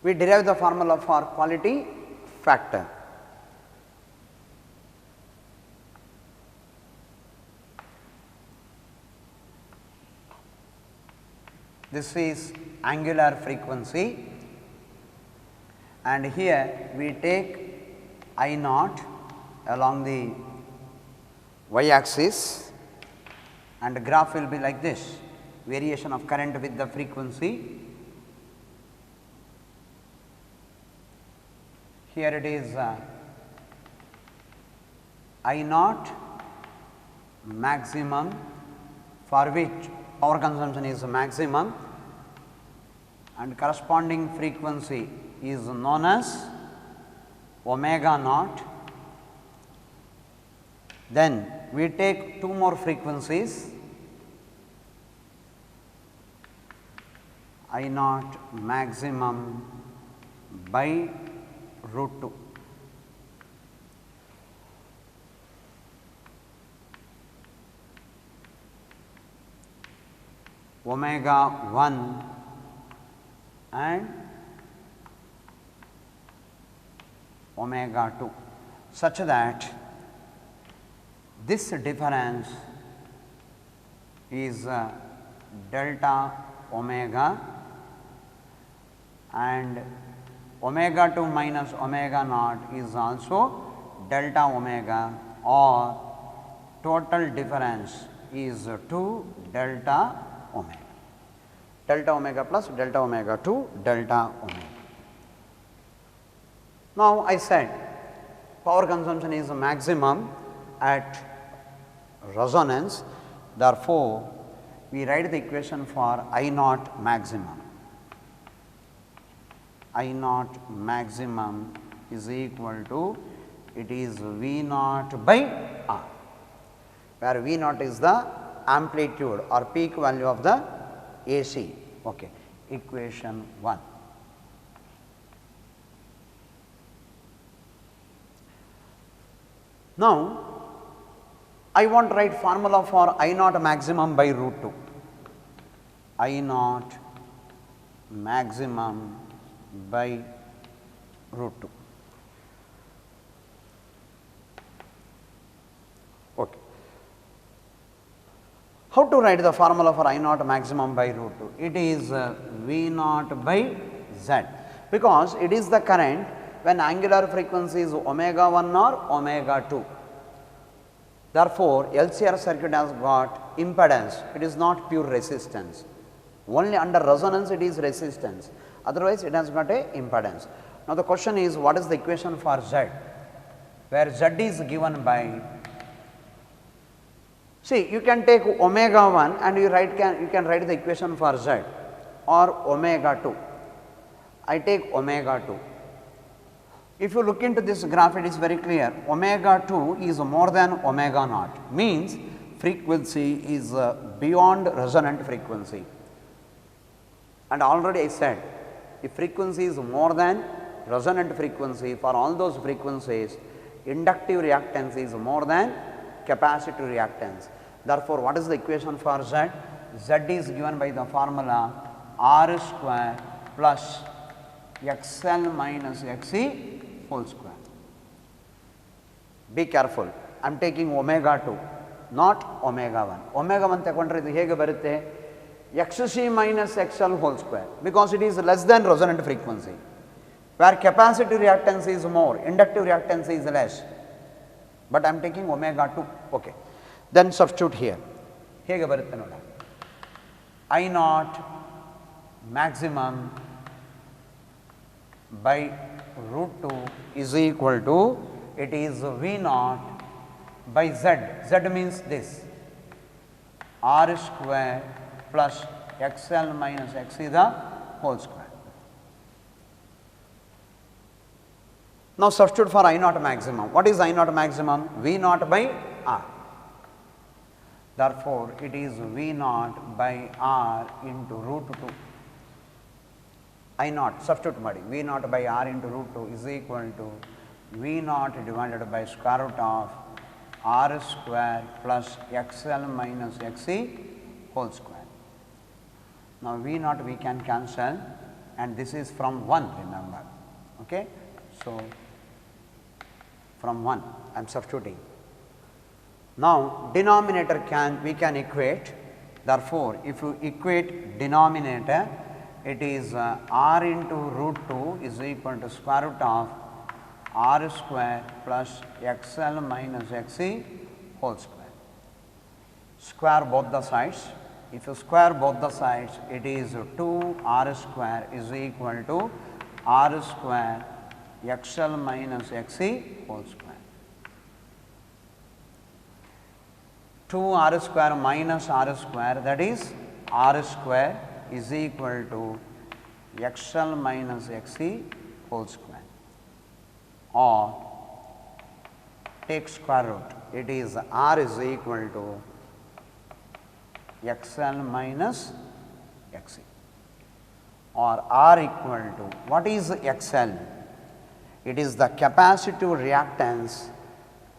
we derive the formula for quality factor. This is angular frequency, and here we take I naught along the y axis, and the graph will be like this, variation of current with the frequency. Here it is I naught maximum, for which power consumption is maximum, and corresponding frequency is known as omega naught. Then we take two more frequencies, I naught maximum by root 2. Omega 1 and omega 2, such that this difference is delta omega, and omega 2 minus omega naught is also delta omega, or total difference is 2 delta omega. Delta omega plus delta omega 2 delta omega. Now, I said power consumption is maximum at resonance, therefore, we write the equation for I naught maximum. I naught maximum is equal to, it is V naught by R, where V naught is the amplitude or peak value of the AC. Okay. Equation 1. Now, I want to write formula for I naught maximum by root 2. I naught maximum by root 2. Okay. How to write the formula for I naught maximum by root 2? It is V naught by Z, because it is the current when angular frequency is omega 1 or omega 2. Therefore, LCR circuit has got impedance, it is not pure resistance. Only under resonance it is resistance, otherwise it has got a impedance. Now, the question is, what is the equation for Z, where Z is given by, see, you can take omega 1 and you can write the equation for Z, or omega 2. I take omega 2. If you look into this graph, it is very clear, omega 2 is more than omega naught, means frequency is beyond resonant frequency. And already I said, if frequency is more than resonant frequency, for all those frequencies, inductive reactance is more than capacitive reactance. Therefore, what is the equation for Z? Z is given by the formula R square plus XL minus XC whole square. Be careful, I am taking omega 2, not omega 1. Omega 1 ತಗೊಂಡ್ರೆ ಇದು ಹೇಗೆ ಬರುತ್ತೆ? XC minus XL whole square, because it is less than resonant frequency, where capacitive reactance is more, inductive reactance is less, but I am taking omega 2. Okay. Then substitute here. ಹೇಗೆ ಬರುತ್ತೆ ನೋಡ, I naught maximum by root 2 is equal to, it is V naught by Z. Z means this, R square plus XL minus XC the whole square. Now, substitute for I naught maximum. What is I naught maximum? V naught by R. Therefore, it is V naught by R into root 2. I naught substitute ಮಾಡಿ, V naught by R into root 2 is equal to V naught divided by square root of R square plus XL minus XC whole square. Now, V naught we can cancel, and this is from 1, remember. Okay. So, from 1 I am substituting. Now, denominator we can equate, therefore, if you equate denominator, it is r into root 2 is equal to square root of r square plus xl minus xe whole square. Square both the sides. If you square both the sides, it is 2 r square is equal to r square xl minus xe whole square. 2 r square minus r square, that is r square is equal to xl minus xe whole square, or take square root, it is r is equal to xl minus xe, or r equal to, what is xl? It is the capacitive reactance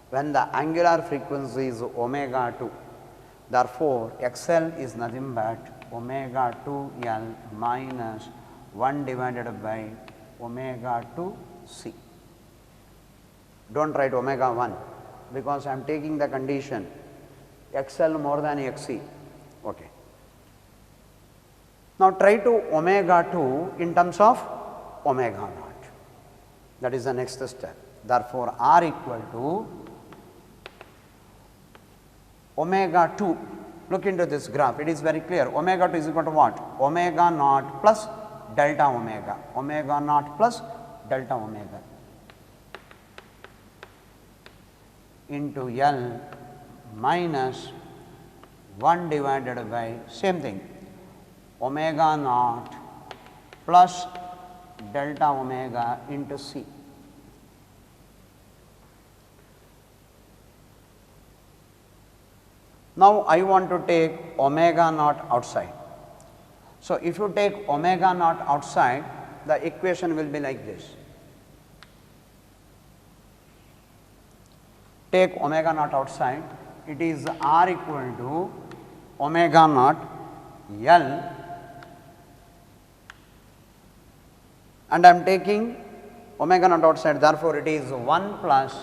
when the angular frequency is omega 2. Therefore, xl is nothing but omega 2l minus 1 divided by omega 2c. Do not write omega 1, because I am taking the condition xl more than xc. Okay. Now, try to omega 2 in terms of omega naught, that is the next step. Therefore, r equal to omega 2, look into this graph, it is very clear. Omega 2 is equal to what? Omega naught plus delta omega, omega naught plus delta omega into L minus 1 divided by same thing, omega naught plus delta omega into C. Now, I want to take omega naught outside. So, if you take omega naught outside, the equation will be like this. Take omega naught outside, it is r equal to omega naught L, and I am taking omega naught outside, therefore, it is 1 plus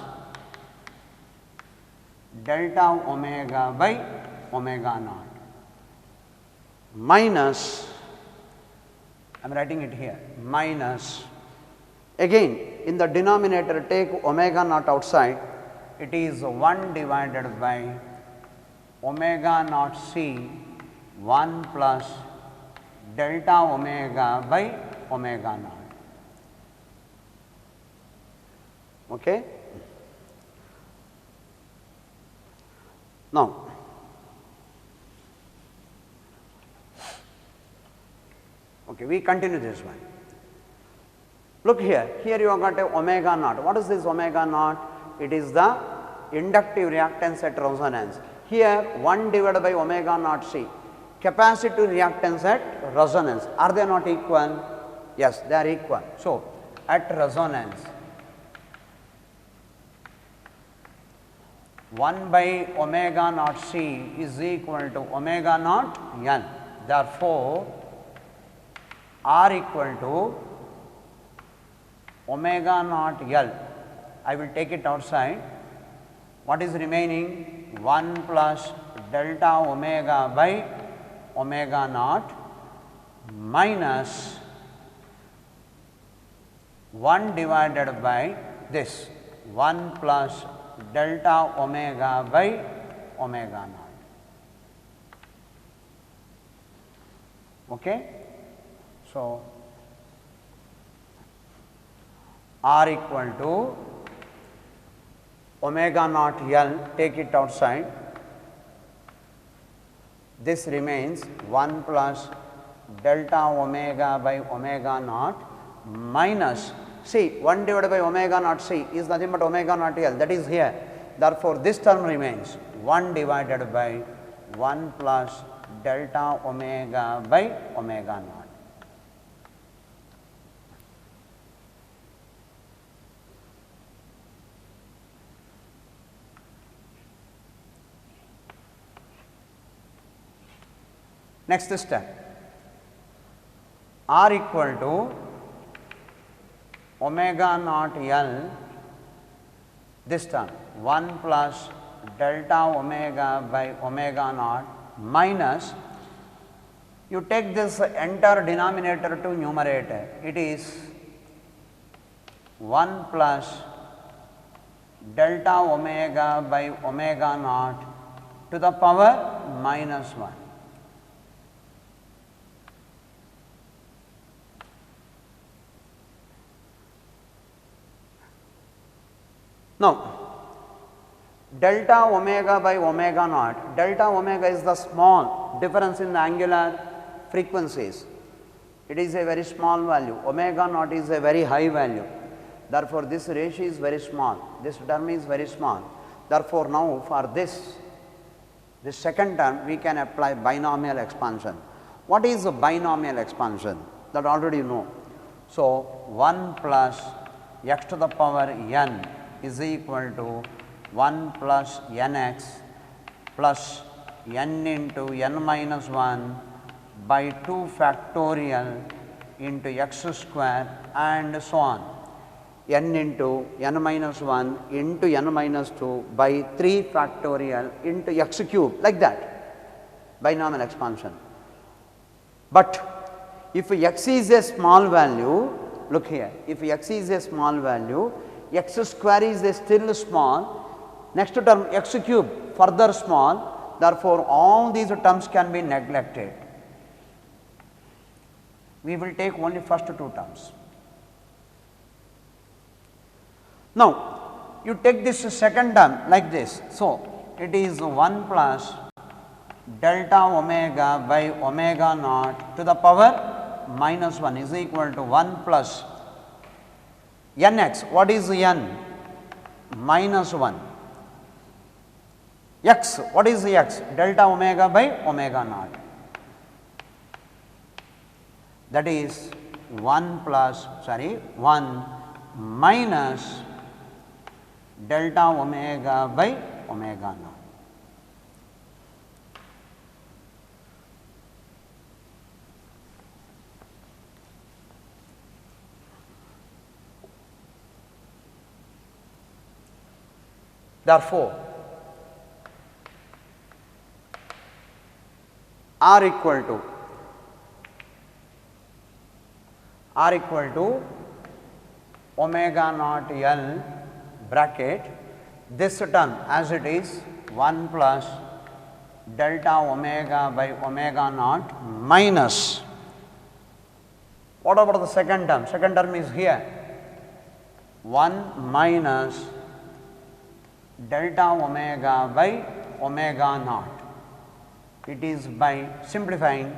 delta omega by omega naught minus, I am writing it here, minus, again in the denominator take omega naught outside, it is 1 divided by omega naught c 1 plus delta omega by omega naught. Okay. Now, okay, we continue this one. Look here, here you have got a omega naught. What is this omega naught? It is the inductive reactance at resonance. Here 1 divided by omega naught c, capacitive reactance at resonance. Are they not equal? Yes, they are equal. So, at resonance 1 by omega naught c is equal to omega naught L. Therefore, r equal to omega naught L. I will take it outside. What is remaining? 1 plus delta omega by omega naught minus 1 divided by this 1 plus delta omega by omega naught. Okay. So, r equal to omega naught L, take it outside, this remains 1 plus delta omega by omega naught minus, see 1 divided by omega naught c is nothing but omega naught L, that is here. Therefore, this term remains 1 divided by 1 plus delta omega by omega naught. Next step, R equal to omega naught L, this term 1 plus delta omega by omega naught minus, you take this entire denominator to numerator, it is 1 plus delta omega by omega naught to the power minus 1. Now, delta omega by omega naught, delta omega is the small difference in the angular frequencies. It is a very small value, omega naught is a very high value. Therefore, this ratio is very small, this term is very small. Therefore, now for this second term we can apply binomial expansion. What is a binomial expansion? That already you know. So, 1 plus x to the power n is equal to 1 plus nx plus n into n minus 1 by 2 factorial into x square and so on, n into n minus 1 into n minus 2 by 3 factorial into x cube, like that, binomial expansion. But if x is a small value, look here, if x is a small value, x square is a still small, next term x cube further small, therefore, all these terms can be neglected. We will take only first two terms. Now, you take this second term like this. So, it is 1 plus delta omega by omega naught to the power minus 1 is equal to 1 plus nx. What is n? Minus 1. X, what is x? Delta omega by omega naught. That is 1 minus delta omega by omega naught. Therefore, R equal to omega naught L bracket, this term as it is 1 plus delta omega by omega naught minus, what about the second term? Second term is here 1 minus delta omega by omega naught. It is by simplifying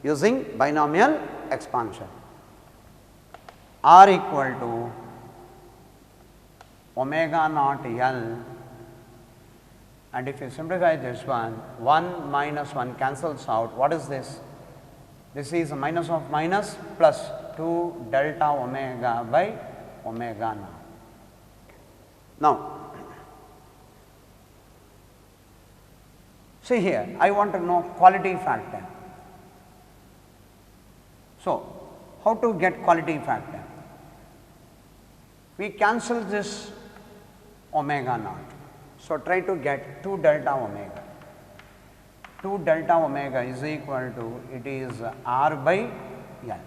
using binomial expansion. R equal to omega naught L, and if you simplify this one, 1 minus 1 cancels out. What is this? This is minus of minus plus 2 delta omega by omega naught. Now, see here, I want to know quality factor. So, how to get quality factor? We cancel this omega naught. So, try to get 2 delta omega. 2 delta omega is equal to, it is R by L.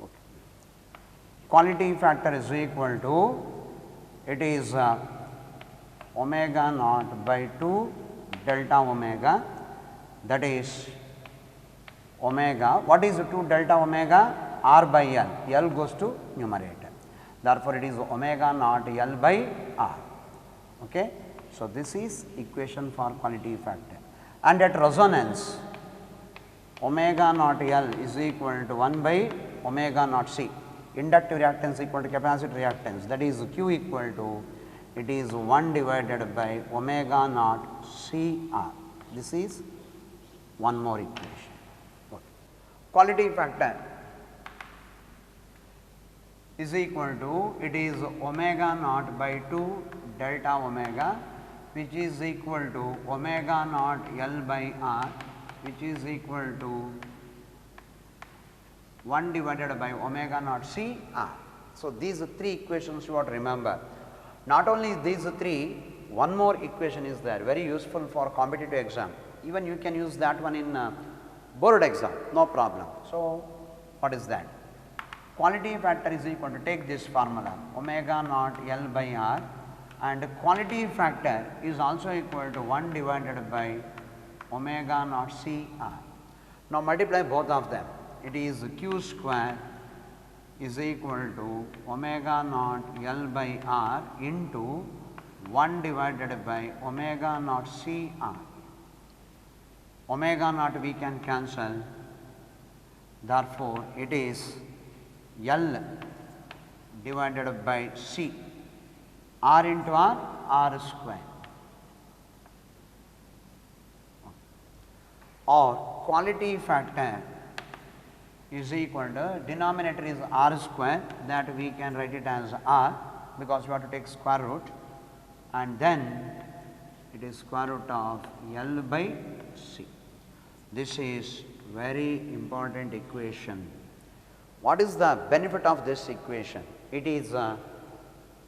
Okay. Quality factor is equal to, it is omega naught by 2 delta omega, that is omega. What is 2 delta omega? R by L. L goes to numerator. Therefore, it is omega naught L by R. Okay. So, this is equation for quality factor. And at resonance, omega naught L is equal to 1 by omega naught C. Inductive reactance equal to capacitor reactance, that is Q equal to, it is 1 divided by omega naught C R. This is one more equation. Okay. Quality factor is equal to, it is omega naught by 2 delta omega, which is equal to omega naught L by R, which is equal to 1 divided by omega naught C R. So, these three equations you have to remember. Not only these three, one more equation is there, very useful for competitive exam. Even you can use that one in board exam, no problem. So, what is that? Quality factor is equal to, take this formula, omega naught L by R, and quality factor is also equal to 1 divided by omega naught C R. Now, multiply both of them. It is Q square is equal to omega naught L by R into 1 divided by omega naught C R. Omega naught we can cancel, therefore, it is L divided by C, R into R square, or quality factor is equal to, denominator is R square, that we can write it as R because we have to take square root, and then it is square root of L by C. This is very important equation. What is the benefit of this equation? It is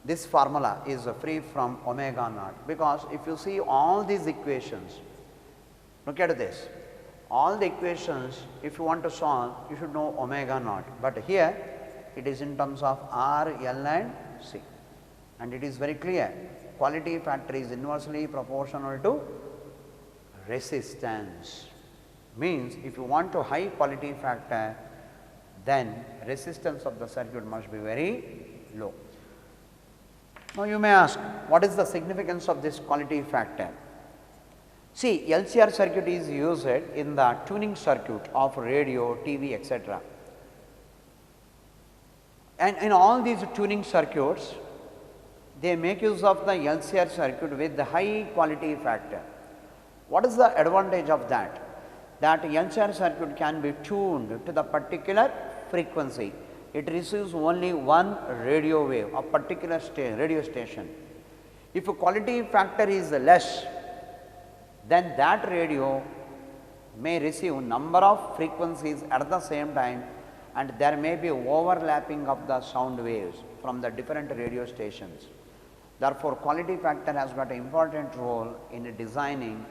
this formula is free from omega naught, because if you see all these equations, look at this, all the equations if you want to solve you should know omega naught, but here it is in terms of R, L and C, and it is very clear, quality factor is inversely proportional to resistance. Means if you want to high quality factor, then resistance of the circuit must be very low. Now, you may ask, what is the significance of this quality factor? See, LCR circuit is used in the tuning circuit of radio, TV, etc. And in all these tuning circuits, they make use of the LCR circuit with the high quality factor. What is the advantage of that? That LCR circuit can be tuned to the particular frequency. It receives only one radio wave, a particular radio station. If a quality factor is less, then that radio may receive number of frequencies at the same time, and there may be overlapping of the sound waves from the different radio stations. Therefore, quality factor has got an important role in designing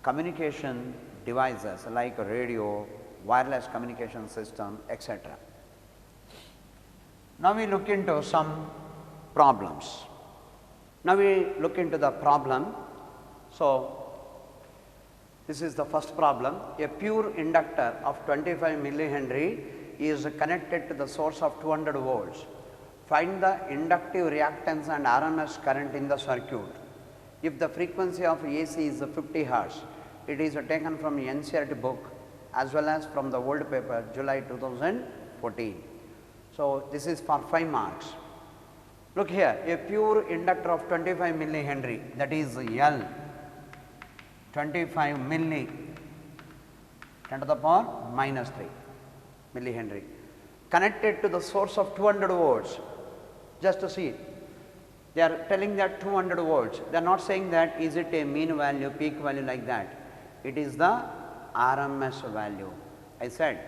communication devices like radio, wireless communication system, etc. Now, we look into some problems. Now, we look into the problem. So, this is the first problem. A pure inductor of 25 millihenry is connected to the source of 200 volts. Find the inductive reactance and RMS current in the circuit. If the frequency of AC is 50 hertz, it is taken from NCERT book as well as from the old paper July 2014. So, this is for 5 marks. Look here, a pure inductor of 25 millihenry, that is L, 25 milli 10 to the power minus 3 millihenry, connected to the source of 200 volts. Just to see, they are telling that 200 volts, they are not saying that is it a mean value, peak value like that. It is the RMS value. I said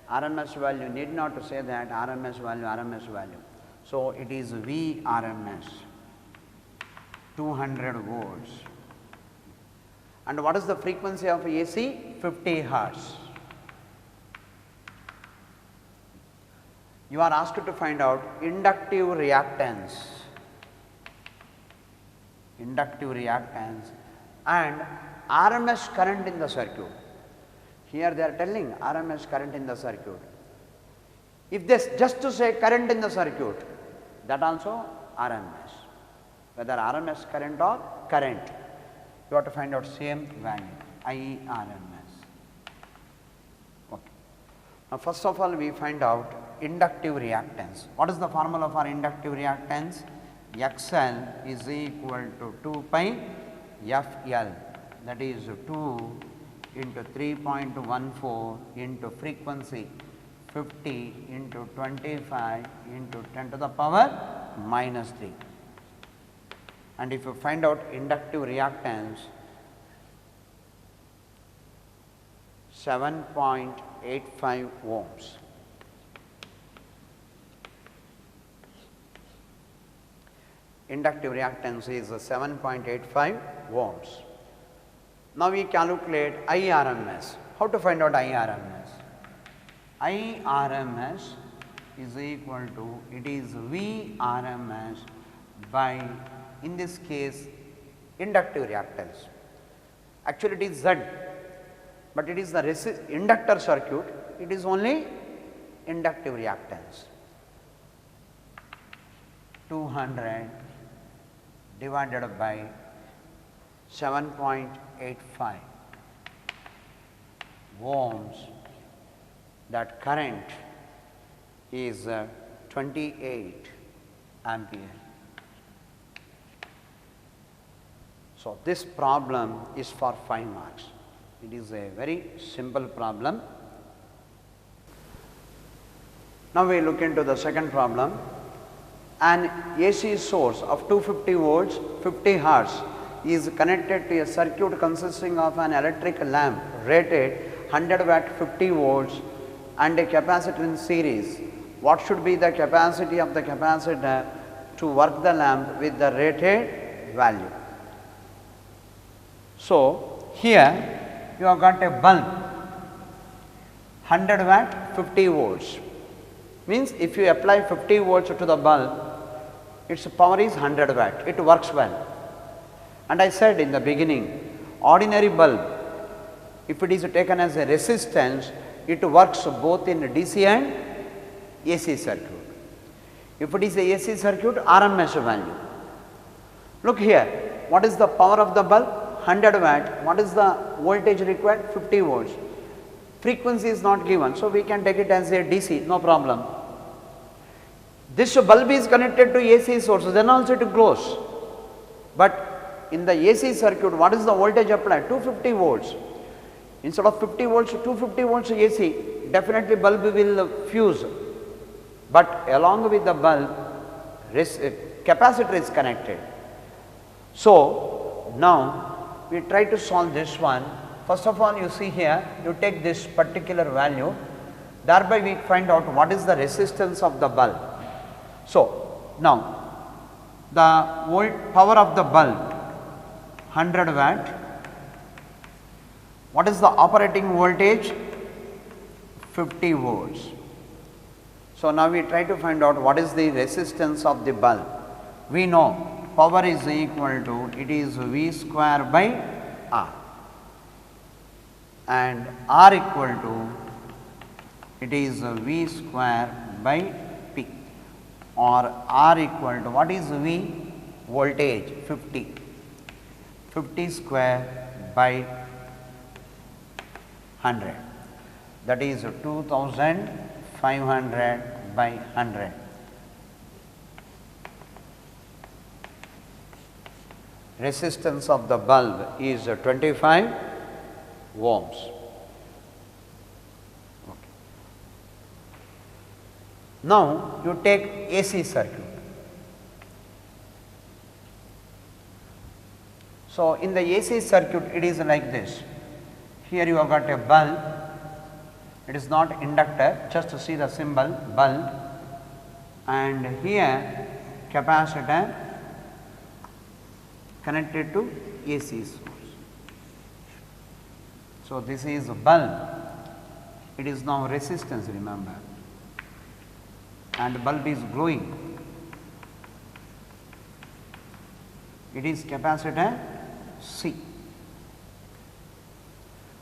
RMS value, need not to say that RMS value. So, it is VRMS 200 volts. And what is the frequency of AC? 50 hertz. You are asked to find out inductive reactance and RMS current in the circuit. Here they are telling RMS current in the circuit. If they just to say current in the circuit, that also RMS, whether RMS current or current, you have to find out same value, i.e. RMS. Okay. Now, first of all, we find out inductive reactance. What is the formula for inductive reactance? XL is equal to 2 pi FL, that is 2 into 3.14 into frequency 50 into 25 into 10 to the power minus 3. And if you find out inductive reactance, 7.85 ohms. inductive reactance is 7.85 ohms. Now we calculate IRMS. How to find out IRMS? IRMS is equal to, it is VRMS by, in this case, inductive reactance. Actually it is Z, but it is the inductor circuit, it is only inductive reactance. 200 divided by 7.85 ohms, that current is 28 ampere. So, this problem is for 5 marks. It is a very simple problem. Now, we look into the second problem. An AC source of 250 volts 50 hertz is connected to a circuit consisting of an electric lamp rated 100 watt 50 volts and a capacitor in series. What should be the capacity of the capacitor to work the lamp with the rated value? So, here you have got a bulb 100 watt 50 volts, means if you apply 50 volts to the bulb, its power is 100 watt, it works well. And I said in the beginning, ordinary bulb, if it is taken as a resistance, it works both in DC and AC circuit. If it is a AC circuit, RMS value. Look here, what is the power of the bulb? 100 watt. What is the voltage required? 50 volts. Frequency is not given, so we can take it as a DC, no problem. This bulb is connected to AC source, then also it glows. But in the AC circuit, what is the voltage applied? 250 volts. Instead of 50 volts, 250 volts AC, definitely bulb will fuse. But along with the bulb, capacitor is connected. So, now we try to solve this one. First of all, you see here, you take this particular value, thereby we find out what is the resistance of the bulb. So, now the power of the bulb 100 watt, what is the operating voltage? 50 volts. So, now we try to find out what is the resistance of the bulb. We know power is equal to, it is V square by R, and R equal to, it is V square by P, or R equal to, what is V? Voltage 50, 50 square by 100, that is 2500 by 100. Resistance of the bulb is 25 ohms. Okay. Now, you take AC circuit. So, in the AC circuit, it is like this. Here you have got a bulb, it is not inductor, just to see the symbol bulb, and here capacitor connected to AC source. So, this is a bulb, it is now resistance, remember, and bulb is glowing. It is capacitor C.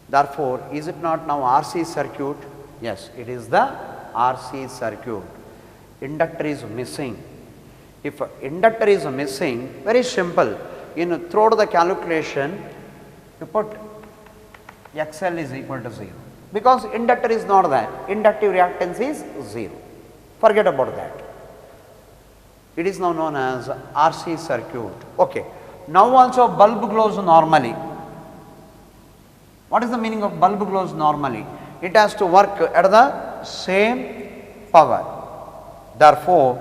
Therefore, is it not now RC circuit? Yes, it is the RC circuit. Inductor is missing. If inductor is missing, very simple, throughout the calculation, you put XL is equal to 0, because inductor is not there, inductive reactance is 0. Forget about that. It is now known as RC circuit. Okay. Now also bulb glows normally. What is the meaning of bulb glows normally? It has to work at the same power. Therefore,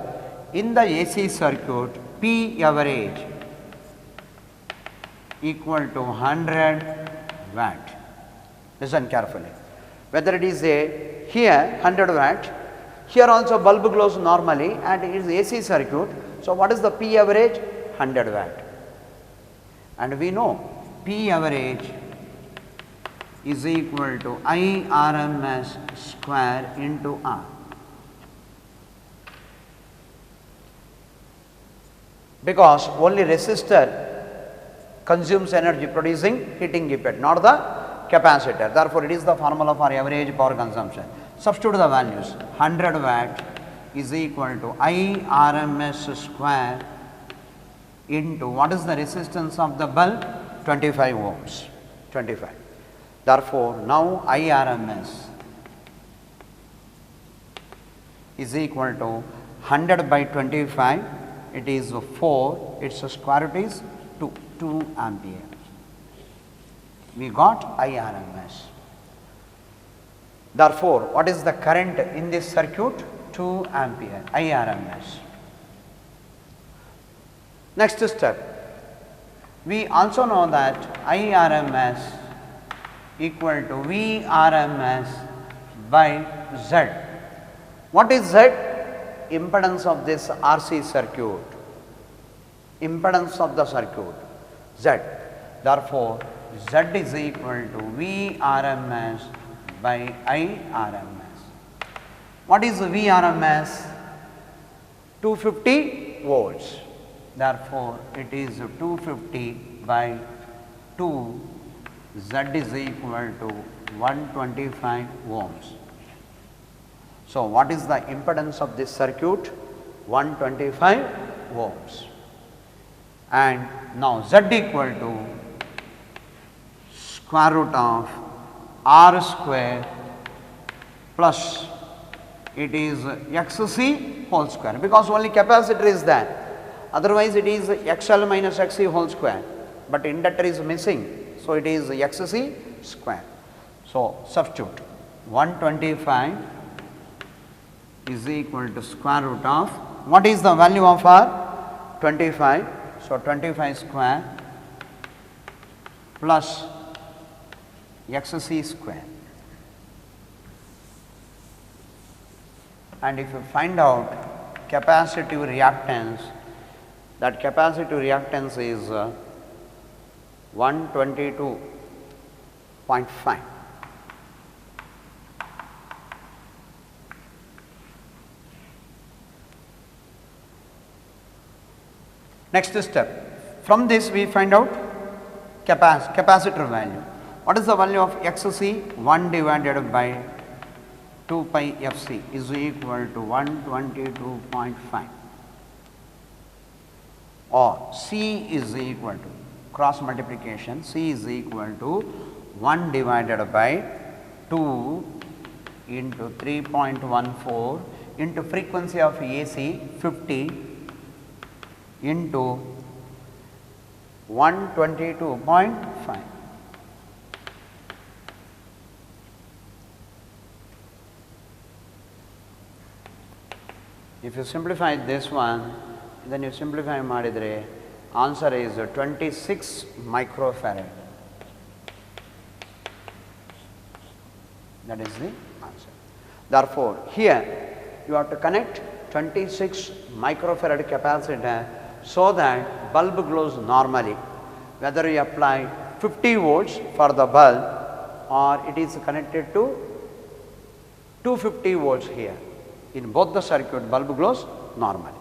in the AC circuit, P average equal to 100 watt. Listen carefully. Whether it is a here 100 watt, here also bulb glows normally and it is AC circuit. So, what is the P average? 100 watt. And we know P average is equal to I RMS square into R. Because only resistor consumes energy producing heating effect, not the capacitor. Therefore, it is the formula for average power consumption. Substitute the values. 100 watt is equal to I RMS square into what is the resistance of the bulb? 25 ohms. 25. Therefore, now I RMS is equal to 100 by 25. It is 4. Its square root is 2 ampere. We got I RMS. Therefore, what is the current in this circuit? 2 ampere, I RMS. Next step, we also know that I RMS equal to V RMS by Z. What is Z? Impedance of this RC circuit. Impedance of the circuit, Z. Therefore, Z is equal to V RMS by I RMS. What is V RMS? 250 volts. Therefore, it is 250 by 2, Z is equal to 125 ohms. So, what is the impedance of this circuit? 125 ohms. And now Z equal to square root of R square plus it is XC whole square, because only capacitor is there. Otherwise, it is XL minus XC whole square, but inductor is missing. So, it is XC square. So, substitute 125 is equal to square root of, what is the value of R? 25. So, 25 square plus XC square. And if you find out capacitive reactance, that capacitive reactance is 122.5. Next step, from this we find out capacitor value. What is the value of XC? 1 divided by 2 pi FC is equal to 122.5, or C is equal to, cross multiplication, C is equal to 1 divided by 2 into 3.14 into frequency of AC 50 into 122.5. If you simplify this one, then you simplify madidre, answer is 26 microfarad. That is the answer. Therefore, here you have to connect 26 microfarad capacitor so that bulb glows normally, whether you apply 50 volts for the bulb or it is connected to 250 volts here. In both the circuit, bulb glows normally.